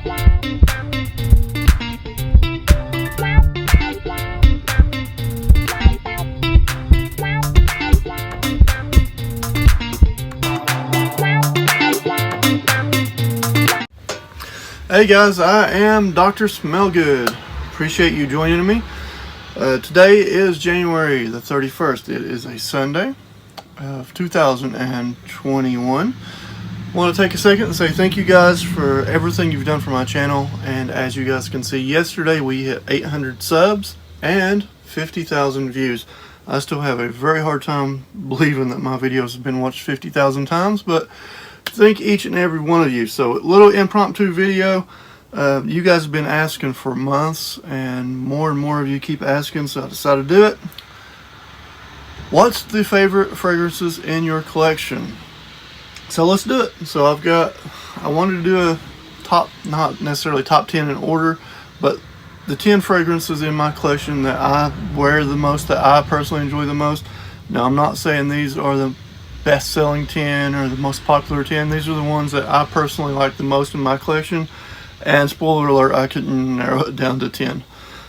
Hey guys, I am Dr. Smellgood. Appreciate you joining me. Today is January the 31st. It is a Sunday of 2021. I want to take a second and say thank you guys for everything you've done for my channel. And as you guys can see, yesterday we hit 800 subs and 50,000 views. I still have a very hard time believing that my videos have been watched 50,000 times, but thank each and every one of you. So, a little impromptu video. You guys have been asking for months, and more of you keep asking, so I decided to do it. What's the favorite fragrances in your collection? So let's do it. So I wanted to do a top, not necessarily top 10 in order, but the 10 fragrances in my collection that I wear the most, that I personally enjoy the most. Now, I'm not saying these are the best-selling 10 or the most popular 10. These are the ones that I personally like the most in my collection. And spoiler alert, I couldn't narrow it down to 10.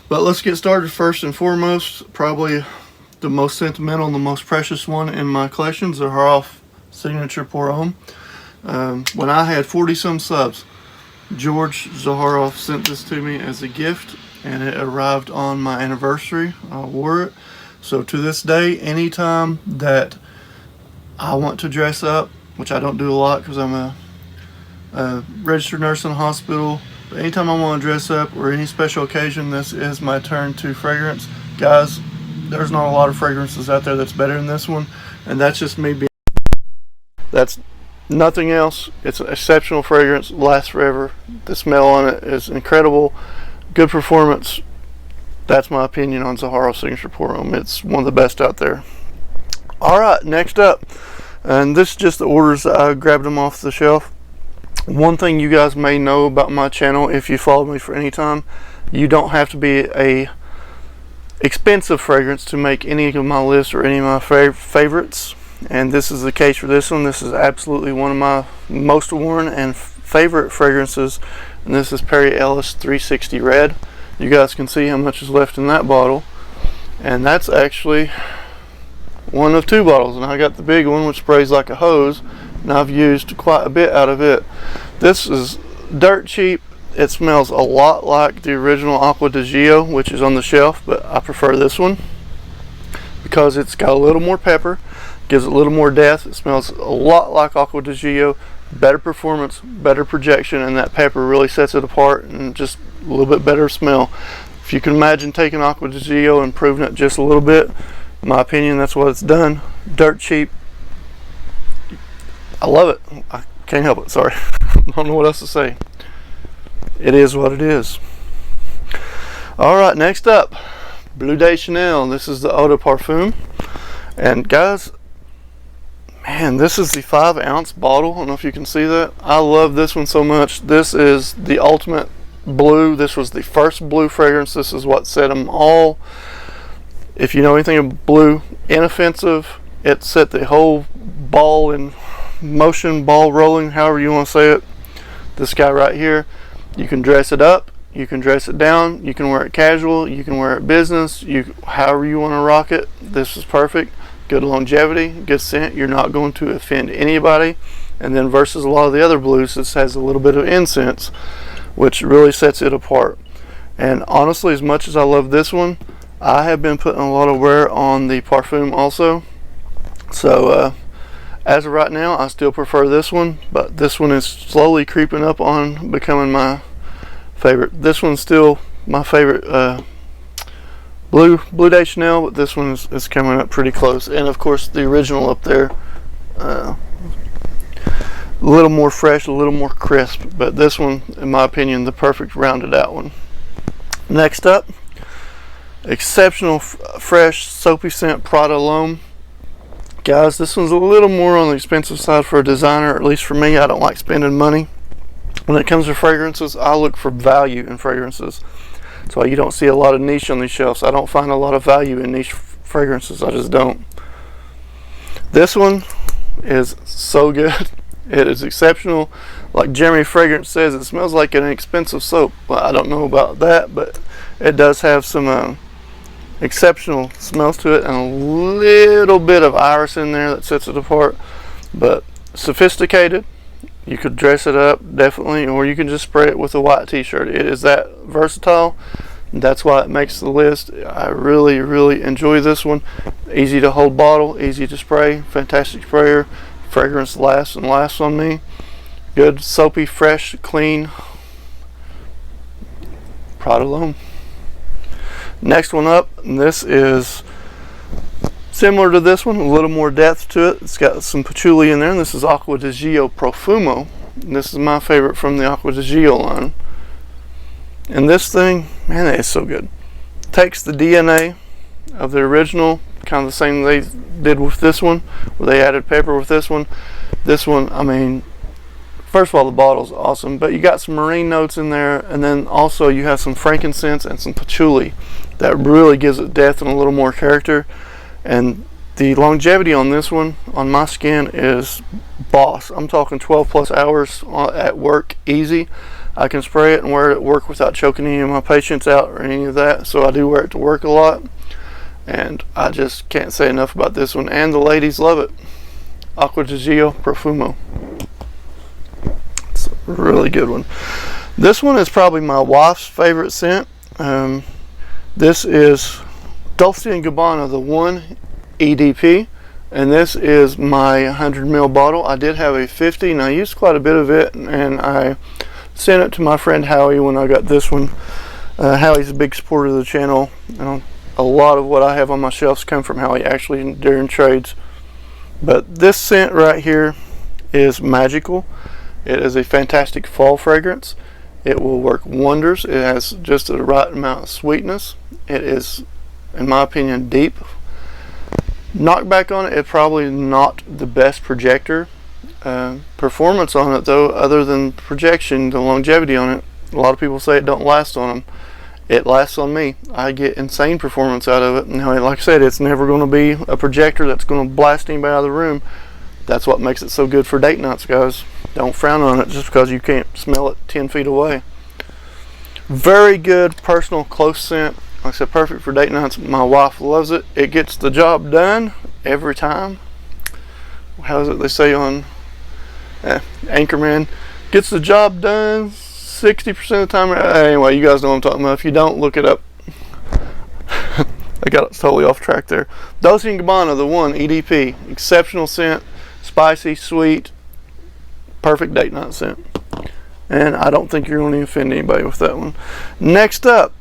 But let's get started. First and foremost, probably the most sentimental and the most precious one in my collection, Zaharoff Signature Pour Homme. When I had 40-some subs, George Zaharoff sent this to me as a gift, and it arrived on my anniversary. I wore it. So to this day, anytime that I want to dress up, which I don't do a lot because I'm a registered nurse in a hospital, but anytime I want to dress up or any special occasion, this is my turn to fragrance. Guys, there's not a lot of fragrances out there that's better than this one, and that's just me being, that's nothing else. It's an exceptional fragrance, lasts forever. The smell on it is incredible. Good performance. That's my opinion on Zaharoff Signature Pour Homme. It's one of the best out there. Alright, next up, and this is just the orders that I grabbed them off the shelf. One thing you guys may know about my channel, if you follow me for any time, you don't have to be a expensive fragrance to make any of my lists or any of my favorites, and this is the case for this one. This is absolutely one of my most worn and favorite fragrances, and this is Perry Ellis 360 Red. You guys can see how much is left in that bottle, and that's actually one of two bottles, and I got the big one which sprays like a hose, and I've used quite a bit out of it. This is dirt cheap. It smells a lot like the original Acqua di Gio, which is on the shelf, but I prefer this one because it's got a little more pepper, gives it a little more depth. It smells a lot like Acqua di Gio, better performance, better projection, and that pepper really sets it apart and just a little bit better smell. If you can imagine taking Acqua di Gio and improving it just a little bit, in my opinion, that's what it's done. Dirt cheap. I love it. I can't help it. Sorry. I don't know what else to say. It is what it is. Alright, next up, Bleu de Chanel. This is the Eau de Parfum. And guys, man, this is the 5-ounce bottle. I don't know if you can see that. I love this one so much. This is the ultimate blue. This was the first blue fragrance. This is what set them all. If you know anything of blue, inoffensive. It set the whole ball in motion, ball rolling, however you want to say it. This guy right here, you can dress it up, you can dress it down, you can wear it casual, you can wear it business, however you want to rock it. This is perfect. Good longevity, good scent. You're not going to offend anybody. And then versus a lot of the other blues, this has a little bit of incense, which really sets it apart. And honestly, as much as I love this one, I have been putting a lot of wear on the Parfum also. So as of right now, I still prefer this one, but this one is slowly creeping up on becoming my favorite. This one's still my favorite Bleu de Chanel, but this one is coming up pretty close. And of course, the original up there, a little more fresh, a little more crisp, but this one, in my opinion, the perfect rounded out one. Next up, exceptional fresh soapy scent Prada L'Homme. Guys, this one's a little more on the expensive side for a designer, at least for me. I don't like spending money. When it comes to fragrances, I look for value in fragrances. That's why you don't see a lot of niche on these shelves. I don't find a lot of value in niche fragrances. I just don't. This one is so good. It is exceptional. Like Jeremy Fragrance says, it smells like an expensive soap. Well, I don't know about that, but it does have some exceptional smells to it, and a little bit of iris in there that sets it apart. But sophisticated. You could dress it up, definitely, or you can just spray it with a white t-shirt. It is that versatile. That's why it makes the list. I really, really enjoy this one. Easy to hold bottle, easy to spray, fantastic sprayer. Fragrance lasts and lasts on me. Good, soapy, fresh, clean. Proud alone. Next one up, and this is similar to this one, a little more depth to it. It's got some patchouli in there, and this is Acqua di Gio Profumo. And this is my favorite from the Acqua di Gio line. And this thing, man, it is so good. Takes the DNA of the original, kind of the same they did with this one, where they added pepper with this one. This one, I mean, first of all, the bottle's awesome, but you got some marine notes in there, and then also you have some frankincense and some patchouli that really gives it depth and a little more character. And the longevity on this one, on my skin, is boss. I'm talking 12 plus hours at work, easy. I can spray it and wear it at work without choking any of my patients out or any of that, so I do wear it to work a lot. And I just can't say enough about this one, and the ladies love it. Acqua di Gio Profumo. It's a really good one. This one is probably my wife's favorite scent. This is Dolce & Gabbana, the One EDP, and this is my 100 ml bottle. I did have a 50, and I used quite a bit of it, and I sent it to my friend Howie when I got this one. Howie's a big supporter of the channel. A lot of what I have on my shelves come from Howie, actually, during trades. But this scent right here is magical. It is a fantastic fall fragrance. It will work wonders. It has just the right amount of sweetness. It is, in my opinion, deep. Knockback on it, it's probably not the best projector. Performance on it, though, other than projection, the longevity on it, a lot of people say it don't last on them. It lasts on me. I get insane performance out of it. Now, like I said, it's never going to be a projector that's going to blast anybody out of the room. That's what makes it so good for date nights, guys. Don't frown on it just because you can't smell it 10 feet away. Very good personal close scent. Like I said, perfect for date nights. My wife loves it. It gets the job done every time. How is it they say on Anchorman? Gets the job done 60% of the time. Anyway, you guys know what I'm talking about. If you don't, look it up. I got totally off track there. Dolce & Gabbana, the One EDP. Exceptional scent. Spicy, sweet. Perfect date night scent. And I don't think you're going to offend anybody with that one. Next up,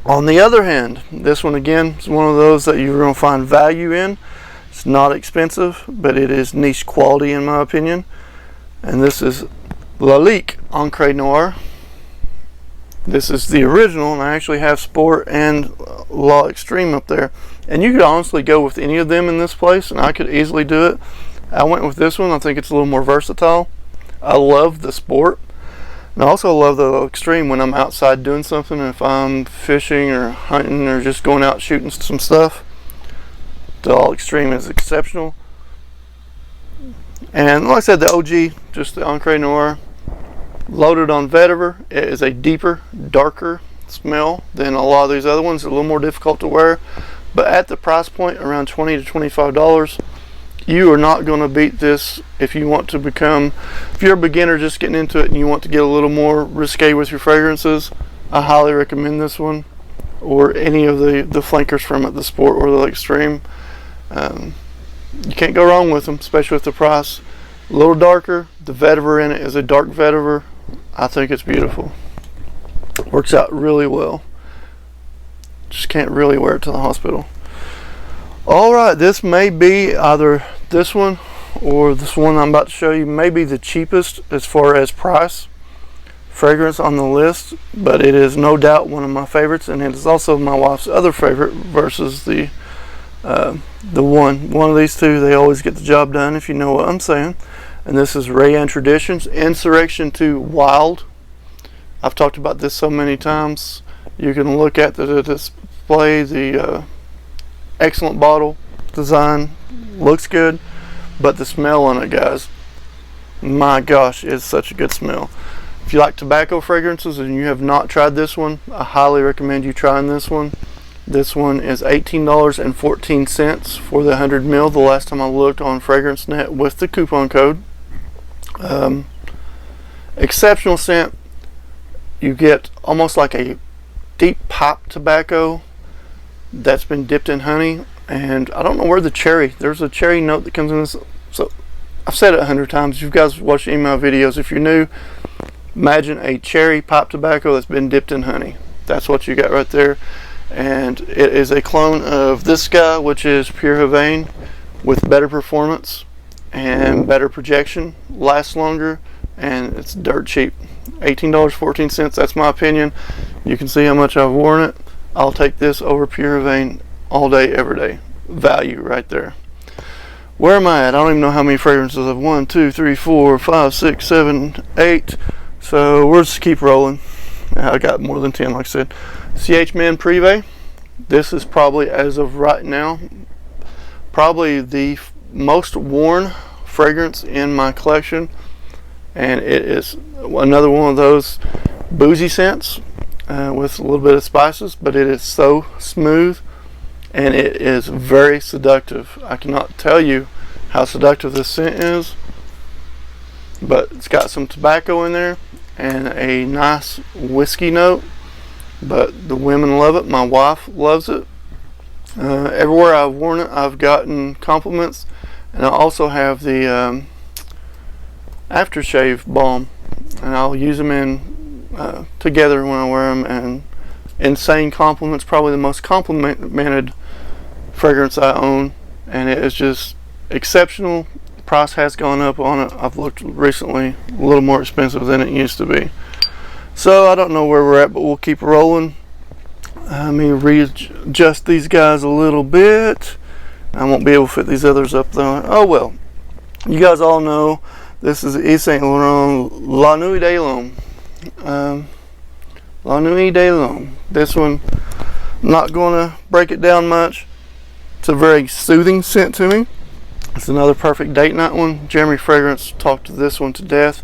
on the other hand, this one again is one of those that you're going to find value in. It's not expensive, but it is niche quality in my opinion. And this is Lalique Encry Noir. This is the original, and I actually have Sport and Law Extreme up there. And you could honestly go with any of them in this place, and I could easily do it. I went with this one. I think it's a little more versatile. I love the Sport. And I also love the Extreme when I'm outside doing something. If I'm fishing or hunting or just going out shooting some stuff, the All Extreme is exceptional. And like I said, the OG, just the Encry Noir, loaded on vetiver. It is a deeper, darker smell than a lot of these other ones. A little more difficult to wear, but at the price point around $20 to $25, you are not going to beat this. If you want to become, if you're a beginner just getting into it and you want to get a little more risque with your fragrances, I highly recommend this one, or any of the flankers from it, the Sport or the Extreme. You can't go wrong with them, especially with the price. A little darker. The vetiver in it is a dark vetiver. I think it's beautiful. Works out really well. Just can't really wear it to the hospital. Alright, this may be either this one or this one I'm about to show you, may be the cheapest as far as price fragrance on the list, but it is no doubt one of my favorites, and it is also my wife's other favorite versus the one of these two. They always get the job done, if you know what I'm saying. And this is Rayanne Traditions Insurrection 2 Wild. I've talked about this so many times. You can look at the display, the excellent bottle design, looks good, but the smell on it, guys, My gosh, it's such a good smell. If you like tobacco fragrances and you have not tried this one, I highly recommend you trying this one. This one is $18.14 for the 100 ml the last time I looked on FragranceNet with the coupon code. Exceptional scent. You get almost like a deep pop tobacco that's been dipped in honey, and I don't know where there's a cherry note that comes in this. So I've said it 100 times. You guys watch any of my videos. If you're new, imagine a cherry pop tobacco that's been dipped in honey. That's what you got right there. And it is a clone of this guy, which is Pure Havane, with better performance and better projection, lasts longer, and it's dirt cheap. $18.14, that's my opinion. You can see how much I've worn it. I'll take this over Pure Havane all day, every day. Value right there. Where am I at? I don't even know how many fragrances I've 1, 2, 3, 4, 5, 6, 7, 8. So we'll just keep rolling. I got more than 10, like I said. CH Men Prive. This is probably, as of right now, probably the most worn fragrance in my collection, and it is another one of those boozy scents with a little bit of spices, but it is so smooth and it is very seductive. I cannot tell you how seductive this scent is, but it's got some tobacco in there and a nice whiskey note. But the women love it. My wife loves it. Everywhere I've worn it, I've gotten compliments. And I also have the aftershave balm, and I'll use them in together when I wear them. And insane compliments, probably the most complimented fragrance I own, and it is just exceptional. The price has gone up on it. I've looked recently, a little more expensive than it used to be. So I don't know where we're at, but we'll keep rolling. Let me readjust these guys a little bit. I won't be able to fit these others up though. Oh well. You guys all know this is Yves Saint Laurent La Nuit de l'Homme. La Nuit de l'Homme. This one, I'm not going to break it down much. It's a very soothing scent to me. It's another perfect date night one. Jeremy Fragrance talked to this one to death.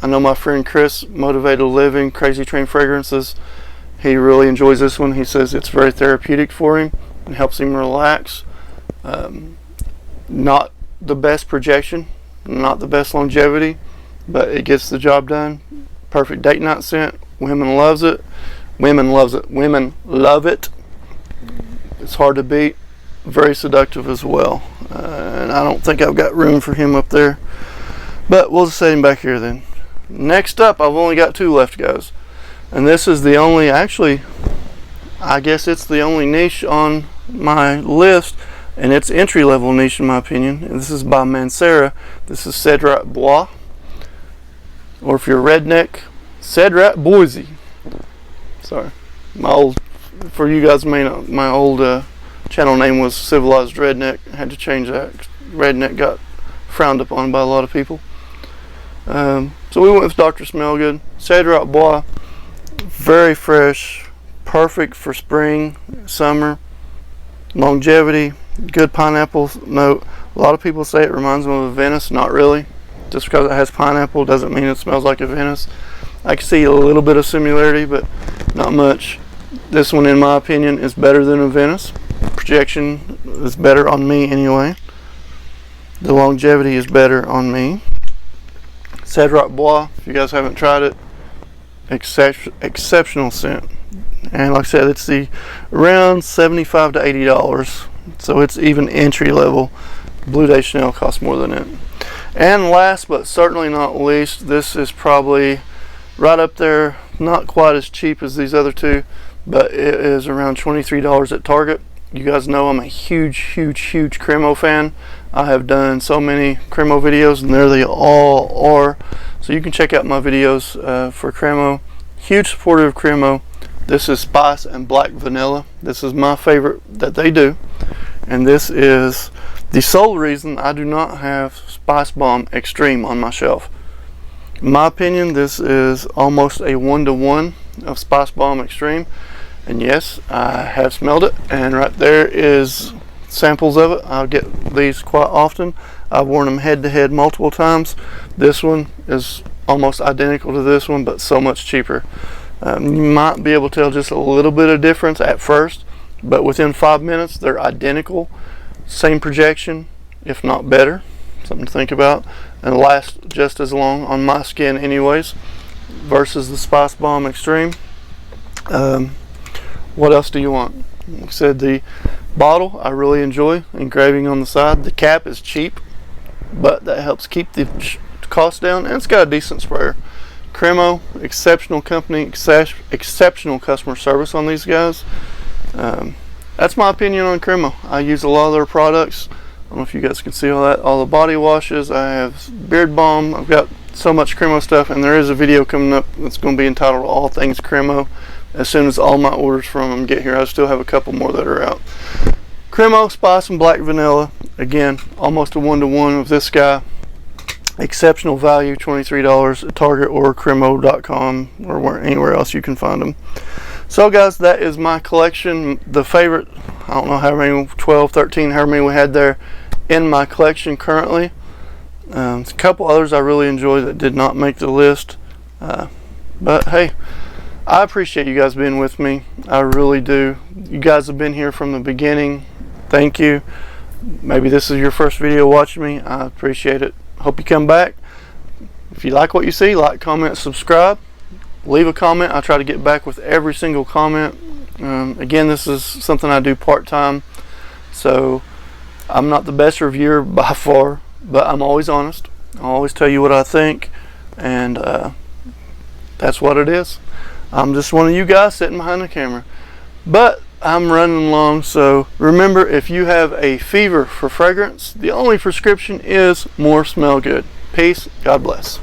I know my friend Chris, Motivated Living, Crazy Train Fragrances, he really enjoys this one. He says it's very therapeutic for him and helps him relax. Not the best projection, not the best longevity, but it gets the job done. Perfect date night scent. Women loves it. Women loves it. Women love it. It's hard to beat. Very seductive as well. And I don't think I've got room for him up there, but we'll just set him back here then. Next up, I've only got 2 left, guys, and this is the only, actually I guess it's the only niche on my list, and it's entry level niche in my opinion. And this is by Mancera. This is Cedrat Bois, or if you're a redneck, Cedrat Boise. Sorry, my old, for you guys may know, my old channel name was Civilized Redneck. I had to change that. Redneck got frowned upon by a lot of people. So we went with Dr. Smellgood. Cedrat Bois, very fresh, perfect for spring, summer, longevity, good pineapple note. A lot of people say it reminds them of a Venice. Not really. Just because it has pineapple doesn't mean it smells like a Venice. I can see a little bit of similarity, but not much. This one, in my opinion, is better than a Venice. Projection is better on me anyway. The longevity is better on me. Cedrat Bois, if you guys haven't tried it, exceptional scent. And like I said, it's the around $75 to $80, so it's even entry level. Bleu de Chanel costs more than it. And last but certainly not least, this is probably right up there, not quite as cheap as these other two, but it is around $23 at Target. You guys know I'm a huge Cremo fan. I have done so many Cremo videos, and there they all are. So you can check out my videos for Cremo. Huge supporter of Cremo. This is Spice and Black Vanilla. This is my favorite that they do, and this is the sole reason I do not have Spice Bomb Extreme on my shelf. In my opinion, this is almost a 1-to-1 of Spice Bomb Extreme. And yes, I have smelled it, and right there is samples of it. I'll get these quite often. I've worn them head to head multiple times. This one is almost identical to this one, but so much cheaper. You might be able to tell just a little bit of difference at first, but within 5 minutes they're identical, same projection, if not better. Something to think about, and last just as long on my skin anyways, versus the Spice Bomb Extreme. What else do you want? Like I said, the bottle I really enjoy, engraving on the side. The cap is cheap, but that helps keep the cost down, and it's got a decent sprayer. Cremo, exceptional company, exceptional customer service on these guys. That's my opinion on Cremo. I use a lot of their products. I don't know if you guys can see all that. All the body washes. I have beard balm. I've got so much Cremo stuff, and there is a video coming up that's going to be entitled All Things Cremo. As soon as all my orders from them get here, I still have a couple more that are out. Cremo, Spice, and Black Vanilla. Again, almost a 1-to-1 with this guy. Exceptional value, $23 at Target or Cremo.com or anywhere else you can find them. So guys, that is my collection. The favorite, I don't know how many, 12, 13, however many we had there in my collection currently. A couple others I really enjoy that did not make the list. But hey, I appreciate you guys being with me. I really do. You guys have been here from the beginning. Thank you. Maybe this is your first video watching me. I appreciate it. Hope you come back. If you like what you see, like, comment, subscribe. Leave a comment. I try to get back with every single comment. Again, this is something I do part-time, so I'm not the best reviewer by far, but I'm always honest. I always tell you what I think, and that's what it is. I'm just one of you guys sitting behind the camera, but I'm running along. So remember, if you have a fever for fragrance, the only prescription is more smell good. Peace. God bless.